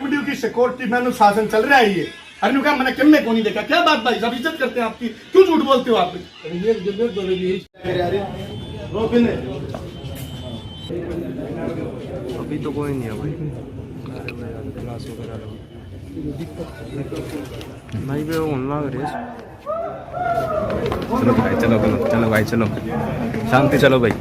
Video की security में अनुशासन चल रहा है ये। अरे कहा मैंने किम में को नहीं देखा, क्या बात भाई सब इज्जत करते हैं आपकी, क्यों झूठ बोलते हो आप? अभी तो कोई नहीं है भाई, क्लास वगैरह नहीं पे होने लग रही है। चलो भाई चलो चलो चलो भाई चलो, शांति चलो भाई।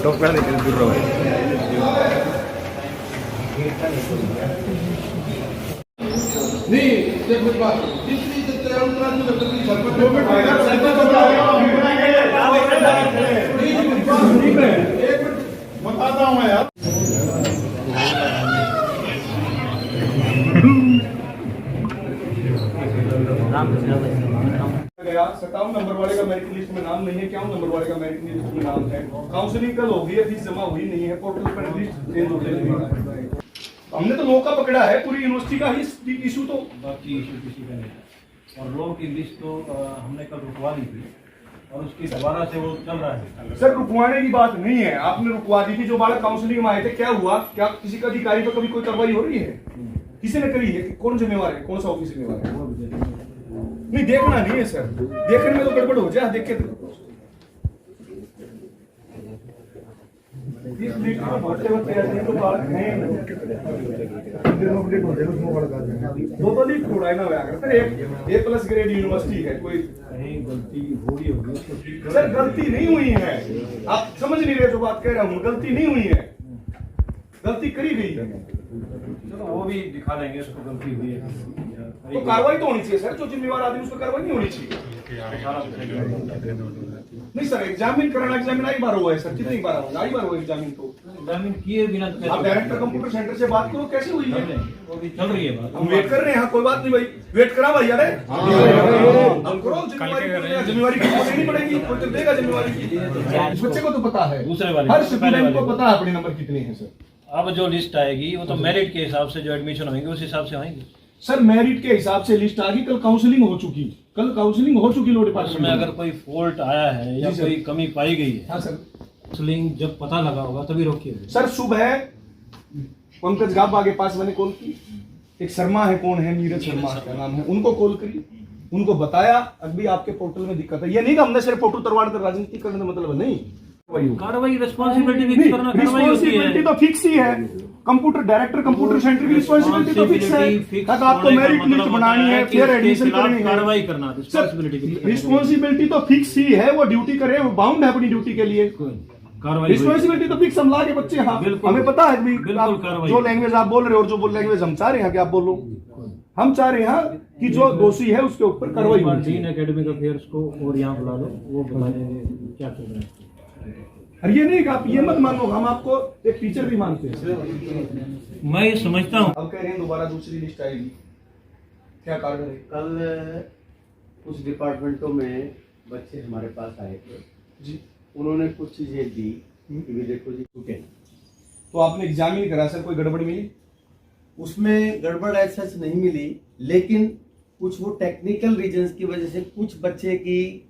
टोकरा लेके दूर रहो नहीं देखो बात जितनी बताता हूँ मैं यार। 57 नंबर वाले का मेरिट लिस्ट में नाम नहीं है, क्या नंबर वाले का मेरिट लिस्ट में नाम है। काउंसलिंग कल होगी है, फीस जमा हुई नहीं है, पोर्टल पर लिस्ट चेंज हो जाएगी। हमने तो मौका पकड़ा है पूरी यूनिवर्सिटी का ही इशू, तो बाकी इशू किसी का नहीं है। और लोन की लिस्ट तो हमने कल रुकवा दी थी और उसकी दोबारा से वो चल रहा है। सर रुकवाने की बात नहीं है, आपने रुकवा दी थी। जो बालक काउंसलिंग में आए थे क्या हुआ? क्या किसी का अधिकारी पर कभी कोई कार्रवाई हो रही है? किसी ने करी है? कौन जिम्मेवार है? कौन सा ऑफिस जिम्मेवार है? नहीं देखना नहीं है सर, देखने में तो गड़बड़ हो जाए, देख के दो लीक थोड़ा है ना सर। एक प्लस ग्रेड यूनिवर्सिटी है, कोई कहीं गलती हो रही होगी सर। गलती नहीं हुई है, आप समझ नहीं रहे जो बात कह रहा हूँ। गलती नहीं हुई है, गलती करी गई है। चलो वो भी दिखा देंगे उसको गलती हुई है तो कार्रवाई तो होनी चाहिए सर, जो जिम्मेवार आदमी उस पर कार्रवाई नहीं होनी चाहिए। नहीं सर एग्जामिन कराना, एग्जामिन आई बार हुआ है सर, कितनी बार हुआ? आई बार हुआ एग्जामिन। तो एग्जामिन किए बिना आप डायरेक्टर कंप्यूटर सेंटर से बात करो, कैसे हुई है? वो भी चल रही है बात। हम वेट कर रहे हैं, कोई बात नहीं भाई, वेट करा भाई। अरे हम करो, जिम्मेवारी देनी पड़ेगी, कोई तो देगा जिम्मेवारी। इस बच्चे को तो पता है, दूसरे वाले हर स्टूडेंट को पता है अपने नंबर कितने हैं सर। अब जो लिस्ट आएगी वो तो मेरिट के हिसाब से जो एडमिशन होंगे उस हिसाब से होंगे सर। मेरिट के हिसाब से लिस्ट आ गई, कल काउंसलिंग हो चुकी, कल काउंसलिंग हो चुकी लो डिपार्टमेंट उसमें। अगर कोई फॉल्ट आया है या कोई कमी पाई गई है, हाँ सर। काउंसलिंग जब पता लगा होगा तभी रोकिए सर सुबह पंकज गाबा के पास मैंने कॉल की, एक शर्मा है, कौन है, नीरज शर्मा क्या नाम है, उनको कॉल करी, उनको बताया अभी आपके पोर्टल में दिक्कत है। ये नहीं कि हमने सिर्फ फोटो तरवाड़ कर राजनीति करने का मतलब नहीं। कार्रवाई रिस्पॉन्सिबिलिटी फिक्स करना, रिस्पॉन्सिबिलिटी तो फिक्स ही है। कंप्यूटर डायरेक्टर कंप्यूटर सेंटर की रिस्पॉन्सिबिलिटी तो फिक्स है। तक आपको मेरिट लिस्ट बनानी है, फिर एडमिशन करनी है, कार्रवाई करना, रिस्पॉन्सिबिलिटी तो फिक्स ही है। वो ड्यूटी करे, वो बाउंड है अपनी ड्यूटी के लिए। कार्रवाई रिस्पॉन्सिबिलिटी तो फिक्स हम ला के बच्चे, हाँ हमें पता है जो लैंग्वेज आप बोल रहे हो और जो लैंग्वेज हम चाह रहे हैं कि आप बोलो, हम चाह रहे हैं कि जो दोषी है उसके ऊपर कार्रवाई होनी चाहिए। एकेडमिक अफेयर्स को और यहाँ बुला लो, वो बता देंगे क्या चल रहा है। और ये नहीं कि आप ये मत मानो, हम आपको एक टीचर भी मानते हैं। मैं ये समझता हूँ। अब कह रहे हैं दोबारा दूसरी लिस्ट आएगी, क्या कारण है? कल कुछ डिपार्टमेंटों में बच्चे हमारे पास आए थे जी, उन्होंने कुछ चीजें दी कि भी देखो जी टूटे। तो आपने एग्जाम ही करा सर, कोई गड़बड़ मिली? उसमें गड़बड़ ऐसा नहीं मिली, लेकिन कुछ वो टेक्निकल रीजंस की वजह से कुछ बच्चे की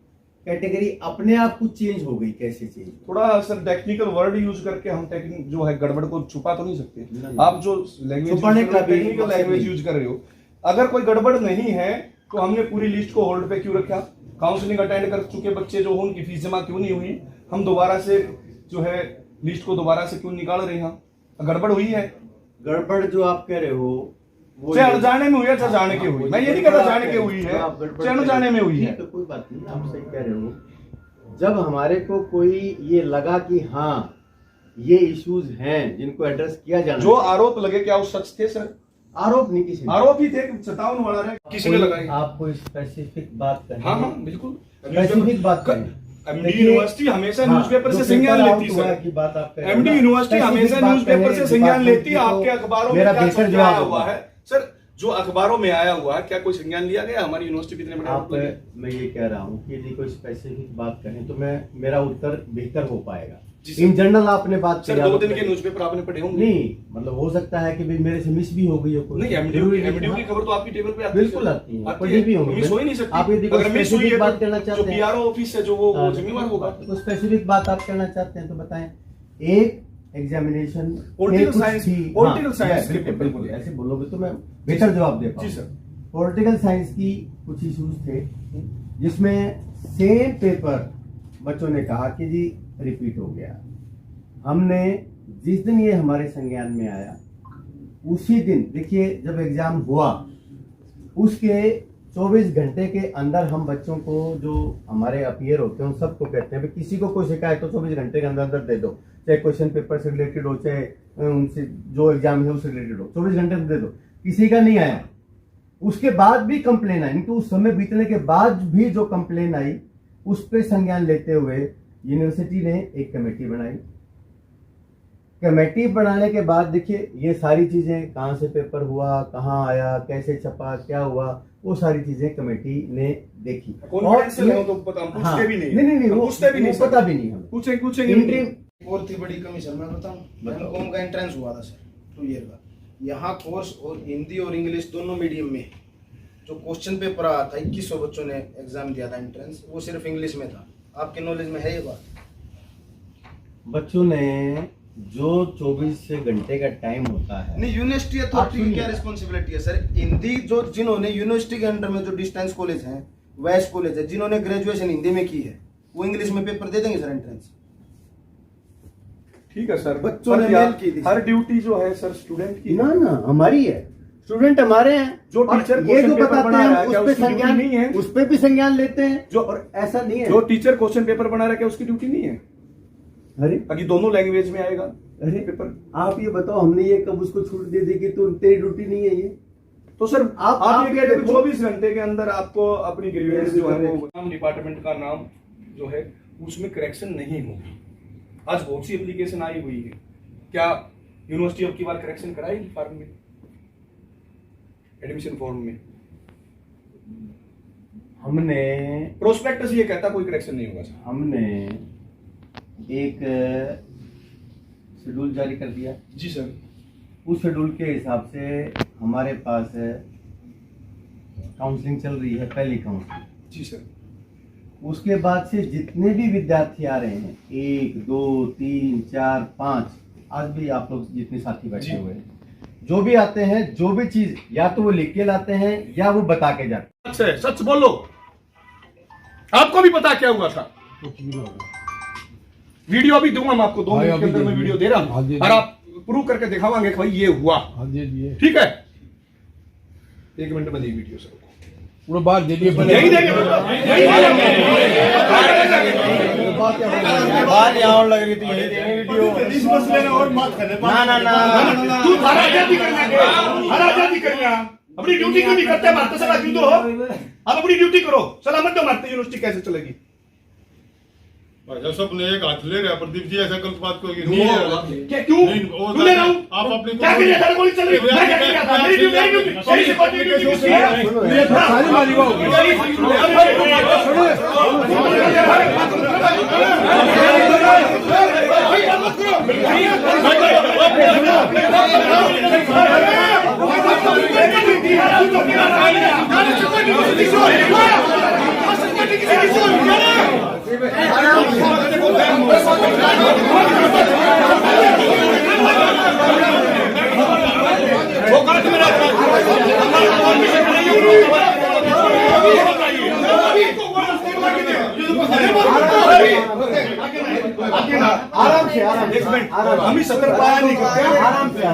कैटेगरी अपने आप कुछ चेंज हो गई। कैसे चेंज? थोड़ा सर टेक्निकल वर्ड यूज करके हम टेक्निक जो है गड़बड़ को छुपा तो नहीं सकते। आप जो लैंग्वेज टेक्निकल लैंग्वेज यूज कर रहे हो, अगर कोई गड़बड़ नहीं है तो हमने पूरी लिस्ट को होल्ड पे क्यों रखा? काउंसलिंग अटेंड कर चुके बच्चे जो उनकी फीस जमा क्यों नहीं हुई? हम दोबारा से जो है लिस्ट को दोबारा से क्यों निकाल रहे हैं? गड़बड़ हुई है। गड़बड़ जो आप कह रहे हो वो अनजाने में हुई है, जाने के हुई। मैं ये नहीं कहता जाने के हुई है, अनजाने में हुई है। तो कोई बात नहीं, आप सही कह रहे हो। जब हमारे को कोई ये लगा कि हाँ ये इश्यूज हैं जिनको एड्रेस किया जाना, जो आरोप लगे क्या वो सच थे सर? आरोप नहीं, किसी आरोप ही थे, 57 वाला है, किसी ने लगाई। आप कोई स्पेसिफिक बात करें। हाँ हाँ बिल्कुल स्पेसिफिक बात करें। एमडी यूनिवर्सिटी हमेशा न्यूज़पेपर से संज्ञान लेती सर। एमडी यूनिवर्सिटी हमेशा न्यूज़पेपर से संज्ञान लेती है। आपके अखबारों में क्या आया हुआ है सर? जो अखबारों में आया हुआ है क्या कोई संज्ञान लिया गया? हमारी यूनिवर्सिटी कितने बड़े आप मैं ये कह रहा हूँ कि यदि कोई स्पेसिफिक बात करें तो मैं मेरा उत्तर बेहतर हो पाएगा। इन जनरल आपने बात सर, 2 दिन के न्यूज़पेपर आपने पढ़े होंगे? नहीं, मतलब हो सकता है कि भाई मेरे से मिस भी हो गई हो कोई। नहीं, एमडीयू की खबर तो आपकी टेबल पे आती है। बिल्कुल आती है, पढ़ी भी होंगी। मिस हो ही नहीं सकती। आप यदि अगर मिस हुई है बात तो करना जो चाहते हैं, पीआरओ ऑफिस है जो वो जिम्मेवार होगा। तो स्पेसिफिक बात आप करना चाहते हैं तो बताएं। एक एग्जामिनेशन पॉलिटिकल साइंस के पेपर, बिल्कुल ऐसे बोलोगे तो मैं बेहतर जवाब दे पाऊंगा। जी सर। पॉलिटिकल साइंस की कुछ इश्यूज थे जिसमें सेम पेपर बच्चों ने कहा कि जी रिपीट हो गया। हमने जिस दिन ये हमारे संज्ञान में आया उसी दिन, देखिए जब एग्जाम हुआ उसके 24 घंटे के अंदर हम बच्चों को, जो हमारे अपीयर होते हैं उन सबको कहते हैं भाई किसी को कोई शिकायत तो 24 घंटे के अंदर अंदर दे दो, चाहे क्वेश्चन पेपर से रिलेटेड हो चाहे उनसे जो एग्जाम है उससे रिलेटेड हो, 24 घंटे में दे दो। किसी का नहीं आया। उसके बाद भी कंप्लेन आई, तो उस समय बीतने के बाद भी जो कंप्लेन आई उस पर संज्ञान लेते हुए यूनिवर्सिटी ने एक कमेटी बनाई। कमेटी बनाने के बाद देखिए ये सारी चीजें, कहां से पेपर हुआ, कहां आया, कैसे छपा, क्या हुआ, वो सारी चीजें कमेटी ने देखी। कॉन्फिडेंशियल है, वो तो पता, हम पूछते भी नहीं। नहीं, हम पूछते भी नहीं, पता भी नहीं हमें। पूछेंगे इंट्रीम और थी बड़ी कमी सर, मैं बताऊं, एमकॉम का एंट्रेंस हुआ था सर 2 ईयर का। यहाँ कोर्स और हिंदी और इंग्लिश दोनों मीडियम में जो क्वेश्चन पेपर आया था 2100 बच्चों ने एग्जाम दिया था एंट्रेंस, वो सिर्फ इंग्लिश में था। आपके नॉलेज में है ये बात? बच्चों ने जो 24 घंटे का टाइम होता है, नहीं, यूनिवर्सिटी अथॉरिटी की क्या रिस्पॉन्सिबिलिटी है सर? हिंदी जो जिन्होंने यूनिवर्सिटी के अंडर में जो डिस्टेंस कॉलेज हैं, वेस्ट कॉलेज है, जिन्होंने ग्रेजुएशन हिंदी में की है वो इंग्लिश में पेपर दे देंगे सर एंट्रेंस? ठीक है सर, बच्चों ने मेल की थी। हर ड्यूटी जो है सर स्टूडेंट की ना हमारी है, स्टूडेंट हमारे हैं। जो और टीचर ये जो क्वेश्चन पेपर बताते बना हैं रहा है, क्या उस पे उसकी ड्यूटी संज्ञान नहीं है? उस पे भी संज्ञान लेते हैं जो और ऐसा नहीं है। जो टीचर क्वेश्चन पेपर बना रहा है क्या उसकी ड्यूटी नहीं है? अरे ताकि दोनों लैंग्वेज में आएगा अरे पेपर। आप ये बताओ, हमने ये कब उसको छूट दे दी कि तो तेरी ड्यूटी नहीं है ये? तो सर आप ये कहते हैं देखो। 24 घंटे के अंदर आपको अपनी ग्रीवेंस जो है वो नाम डिपार्टमेंट का नाम जो है उसमें करेक्शन नहीं होगी। आज बहुत सी एप्लीकेशन आई हुई है, क्या यूनिवर्सिटी अब की बार करेक्शन कराएगी फॉर्म में, एडमिशन फॉर्म में? हमने प्रोस्पेक्टस ये कहता कोई करेक्शन नहीं होगा सर। हमने एक शेड्यूल जारी कर दिया। जी सर। उस शेड्यूल के हिसाब से हमारे पास काउंसलिंग चल रही है, पहली काउंसलिंग। जी सर। उसके बाद से जितने भी विद्यार्थी आ रहे हैं, 1 2 3 4 5, आज भी आप लोग जितने साथी बैठे हुए हैं, जो भी आते हैं, जो भी चीज या तो वो लिख के लाते हैं या वो बता के जाते हैं। सच सच बोलो, आपको भी पता क्या हुआ था? वीडियो अभी दूंगा मैं आपको, 2 मिनट के अंदर मैं वीडियो दे रहा हूं और आप प्रूव करके दिखावांगे कि भाई ये हुआ। ठीक है, 1 मिनट में दी वीडियो सर पूरा बात दे दिए। यही देंगे बात यहाँ और लग रही थी, यही देंगे वीडियो। इस मसले में और बात करने ना तू हर आजादी करना अपनी ड्यूटी क्यों नहीं करते? मारते सलाह क्यों दो? आप अपनी ड्यूटी करो, सलामत दो, मारते यूनिवर्सिटी कैसे चलेगी? जब सबने एक हाथ ले रहा प्रदीप जी, ऐसा गलत बात कोई नहीं होगा। क्या क्यों? तू ले रहा हूं? आप अपने क्या करिए? सर गोली चल रही है, मैं क्या किया था? मेरी ड्यूटी सही से बात ड्यूटी है। सारी मारी आराम से हम ही सतर पाया नहीं करते।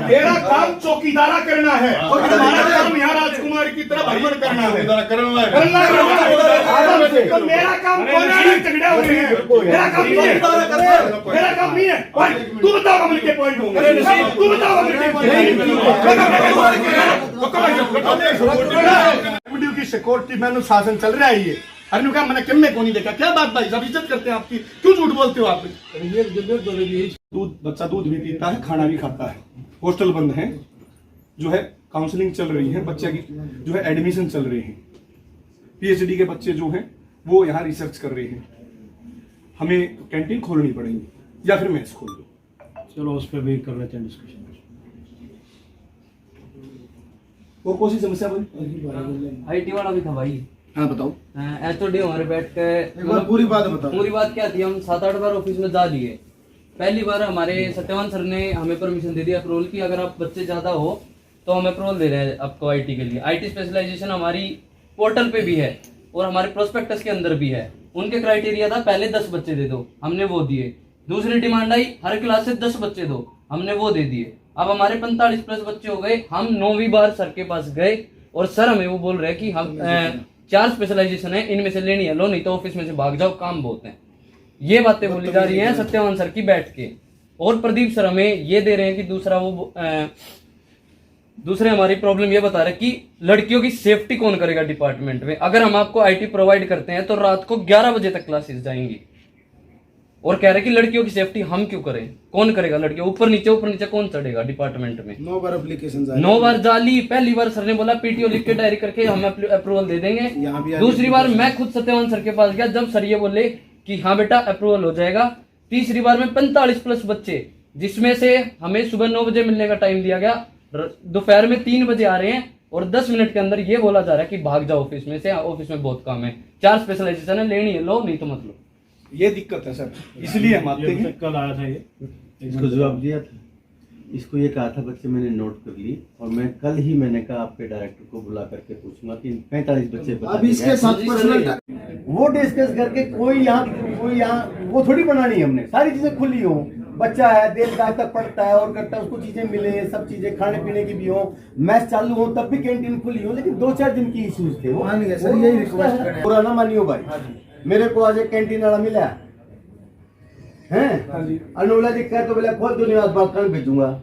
तेरा काम चौकीदारा करना है और हमारा काम यहाँ राजकुमार की तरह भ्रमण करना है। तो मेरा काम झगड़े हो रहे हैं, मेरा काम नहीं है, मेरा काम नहीं है। तू बताओ मिल के पॉइंट होंगे, तू बताओ मिल के पॉइंट। की सिक्योरिटी में अनुशासन चल रहा है ये। अरे कहा मैंने किन्ने को नहीं देखा। क्या बात भाई साहब, इज्जत करते हैं आपकी, क्यों झूठ बोलते हो आप? दूध, बच्चा दूध भी पीता है, खाना भी खाता है, हॉस्टल बंद है, जो है काउंसलिंग चल रही है, बच्चे की जो है एडमिशन चल रही है, पीएचडी के बच्चे जो हैं वो यहाँ रिसर्च कर रहे हैं। हमें कैंटीन खोलनी पड़ेगी, या फिर मेस खोल दो। चलो उस पर भी कर लेते हैं डिस्कशन। वो कौन सी समस्या बोली? आईटी वाला भी था भाई। हाँ बताओ, एचओडी हमारे बैठ के एक बार पूरी बात बताओ। पूरी बात क्या थी, हम 7-8 बार ऑफिस में जा लिए। पहली बार हमारे सत्यवान सर ने हमें परमिशन दे दिया अप्रूवल की, अगर आप बच्चे ज्यादा हो तो हम अप्रूवल दे रहे हैं आपको आईटी के लिए। आईटी स्पेशलाइजेशन हमारी पोर्टल पे भी है और हमारे प्रोस्पेक्टस के अंदर भी है। उनके क्राइटेरिया था पहले 10 बच्चे दे दो, हमने वो दिए। दूसरी डिमांड आई हर क्लास से 10 बच्चे दो, हमने वो दे दिए। अब हमारे 45+ बच्चे हो गए। हम 9वीं बार सर के पास गए और सर हमें वो बोल रहे हैं कि हम 4 स्पेशलाइजेशन है, इनमें से लेनी है लो, नहीं तो ऑफिस में से भाग जाओ, काम बहुत है। ये बातें बोली जा रही हैं सत्यवान सर की बैठ के। और प्रदीप सर हमें ये दे रहे हैं कि दूसरे हमारी प्रॉब्लम ये बता रहे कि लड़कियों की सेफ्टी कौन करेगा डिपार्टमेंट में। अगर हम आपको आईटी प्रोवाइड करते हैं तो रात को 11 बजे तक क्लासेस जाएंगी, और कह रहे कि लड़कियों की सेफ्टी हम क्यों करें, कौन करेगा? लड़कियों ऊपर नीचे कौन चढ़ेगा डिपार्टमेंट में? 9 बार एप्लीकेशन 9 बार जाली। पहली बार सर ने बोला पीटीओ लिख के डायरी करके हम अप्रूवल दे देंगे। दूसरी बार मैं खुद सत्यवान सर के पास गया, जब सर ये बोले कि हाँ बेटा अप्रूवल हो जाएगा। तीसरी बार में 45+ बच्चे, जिसमें से हमें सुबह 9 बजे मिलने का टाइम दिया गया, दोपहर में 3 बजे आ रहे हैं और 10 मिनट के अंदर ये बोला जा रहा है कि भाग जाओ ऑफिस में से, ऑफिस में बहुत काम है, 4 स्पेशलाइजेशन है, लेनी है लो, नहीं तो मत लो। ये दिक्कत है सर, इसलिए हम आते हैं। कल आया था ये, इसको जवाब दिया था, इसको ये कहा था बच्चे मैंने नोट कर ली, और मैं कल ही मैंने कहा आपके डायरेक्टर को बुला करके पूछूंगा कि 45 बच्चे अब इसके साथ पर्सनल वो डिस्कस करके कोई यहाँ वो थोड़ी बनानी है हमने, सारी चीजें खुली हो। बच्चा है देर रात तक पढ़ता है और करता है, उसको चीजें मिले, सब चीजें खाने पीने की भी हो, मैच चालू हो तब भी कैंटीन खुली हो। लेकिन 2-4 दिन की इश्यूज थे वो, सर यही रिक्वेस्ट करें। पूरा ना मानियो भाई, मेरे को आज एक कैंटीन वाला मिला है, अनुला जी कह तो बोला खोल दुनिया बात कर भेजूंगा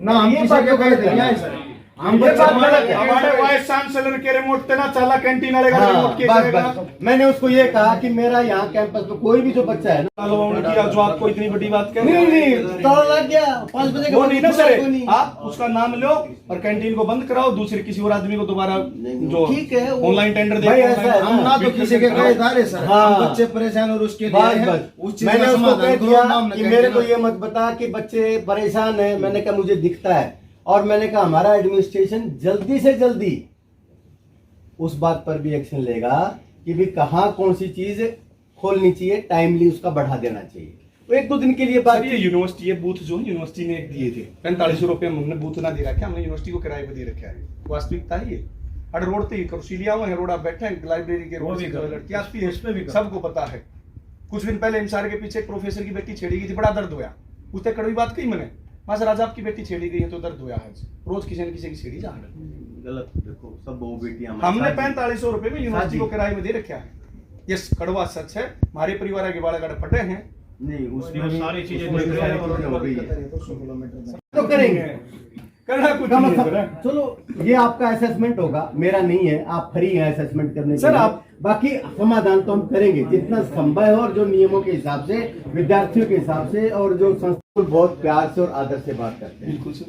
ना, हम ये किसी बात के तो कहे गलत थे है। यहाँ सर, हम ये बात गलत है। हमारे वाइस चांसलर के रिमोट पे ना चाला कैंटीन वाले का हाँ, रिमोट के बस करेगा। बस मैंने उसको ये कहा कि मेरा यहाँ कैंपस में कोई भी जो बच्चा है ना, किया जो आपको इतनी बड़ी बात कह रहे नहीं हैं। नहीं ताला लग गया 5 बजे के वो बाद नहीं ना खुला सर, कोई नहीं। आप उसका नाम लो और कैंटीन को बंद कराओ, दूसरे किसी और आदमी को दोबारा जो ठीक है, वो- ऑनलाइन टेंडर भाई ऐसा है हम ना तो किसी के कहे धारे सर, हाँ। हम बच्चे परेशान और उसके लिए बस हैं, बस उस चीज मैंने का उसको समाधान कह करो, दिया नाम न कि कह मेरे को देना। ये मत बता कि बच्चे परेशान है। मैंने कहा मुझे दिखता है, और मैंने कहा हमारा एडमिनिस्ट्रेशन जल्दी से जल्दी उस बात पर भी एक्शन लेगा कि भी कहाँ कौन सी चीज खोलनी चाहिए, टाइमली उसका बढ़ा देना चाहिए। तो 1-2 दिन के लिए बात सर ये यूनिवर्सिटी ये बूथ जो यूनिवर्सिटी ने एक दिए थे 45 रुपए में, हमने बूथ ना दे रखा, हमने यूनिवर्सिटी को किराए पे दे रखा है। वास्तविकता है ये। हर रोड पे कौशलिया है, रोड आप बैठे हैं लाइब्रेरी के रोड भी पे, कर। लड़की आती है, उस पे भी कर। सबको पता है। कुछ दिन पहले इंसार के पीछे एक प्रोफेसर की बेटी छेड़ी गई थी, बड़ा दर्द हुआ। उसने कड़वी बात कही मैंने, हाँ सर आज आपकी बेटी छेड़ी गई है तो दर्द हुआ है। रोज किसी न किसी की छेड़ी जा रहा है। गलत, देखो सब वो बेटियां हमने 4500 रुपए में यूनिवर्सिटी को किराए में दे रखा है। ये कड़वा सच है। हमारे परिवार के बाड़े गड़ फटे हैं। नहीं उसमें उसमें सारी चीजें देख रहे हैं। हो गई है। 200 किलोमीटर तो करेंगे करना कुछ कम नहीं से है सर। कम चलो ये आपका असेसमेंट होगा, मेरा नहीं है, आप फ्री हैं असेसमेंट करने के सर, लिए। आप- बाकी समाधान तो हम करेंगे जितना संभव है, और जो नियमों के हिसाब से, विद्यार्थियों के हिसाब से, और जो संस्था बहुत प्यार से और आदर से बात करते हैं। बिल्कुल सर।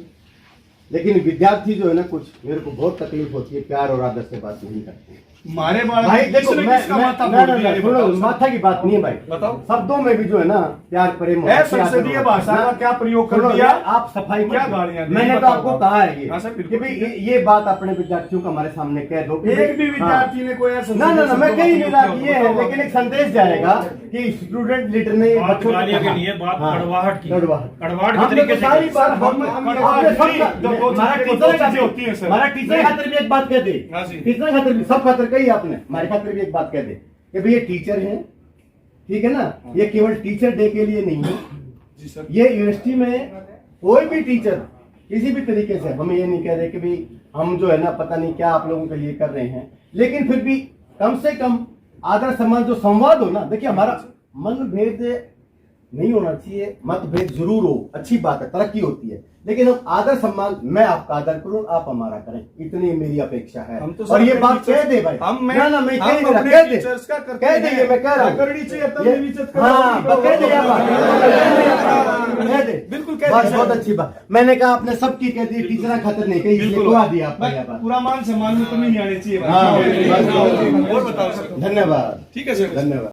लेकिन विद्यार्थी जो है ना, कुछ मेरे को बहुत तकलीफ होती है, प्यार और आदर से बात नहीं करते। हमारे बाड़े भाई में देखो किसने किसका माथा फोड़ दिया ये सुनो, बताओ सर। माथा की बात नहीं है भाई, बताओ। शब्दों में भी जो है ना प्यार प्रेम है, आदर संसदीय होता है। भाषा का ना, क्या प्रयोग कर सुनो, दिया? आप सफाई क्या मत- गालियां दी, मैंने तो बताओ आपको आप। कहा है हाँ सर, कि बिल्कुल भाई ठीक है। ये बात अपने विद्यार्थियों को हमारे सामने कह दो कि एक भाई- भी विद्यार्थी ने कोई ऐसा ना ना ना, मैं कहीं नहीं रहा बताओ, ये है, बताओ। लेकिन एक संदेश जाएगा कि स्टूडेंट लीडर ने बात बच्चों को गालियां कहा। की नहीं है, बात हाँ, कड़वाहट की। कड़वाहट कड़वाहट के हमने तरीके तो से सारी की। बात कड़वाहट नहीं, दो हमारा चीजें टीचर होती हैं सर। हमारा टीचर खातिर भी एक बात कह दे, हाँ जी। टीचर खातिर भी, सब खातिर कही आपने, हमारे खातिर भी एक बात कह दे कि भाई ये टीचर हैं, ठीक है ना, ये केवल टीचर डे के लिए नहीं है। जी सर। ये यूनिवर्सिटी में कोई भी टीचर किसी भी तरीके से, हम ये नहीं कह रहे कि भाई हम जो है ना पता नहीं क्या आप लोगों के लिए कर रहे हैं, लेकिन फिर भी कम से कम आदर सम्मान जो संवाद हो ना, देखिए हमारा मनभेद नहीं होना चाहिए, मतभेद जरूर हो, अच्छी बात है, तरक्की होती है, लेकिन हम आदर सम्मान, मैं आपका आदर करूं, आप हमारा करें, इतनी मेरी अपेक्षा है। हम तो और ये अपने बात टीचर्स- कह दे भाई, हम मैं- ना ना मैं हम कह दे, अपने कह दे, टीचर्स का करते कह दे, ये मैं कह रहा हूं, करनी चाहिए, तब ये- भी इज्जत करो, हाँ, नहीं करो, कह दे यार बात, कह दे, बिल्कुल कह बस दे। बहुत अच्छी बात, मैंने कहा आपने सबकी कह दी, टीचर खातिर नहीं कही, इसलिए बिल्कुल दुआ दिया आपका यह बात। पूरा मान सम्मान में कमी नहीं आनी चाहिए। हाँ, बस- और बताओ सर। धन्यवाद, ठीक है सर। धन्यवाद।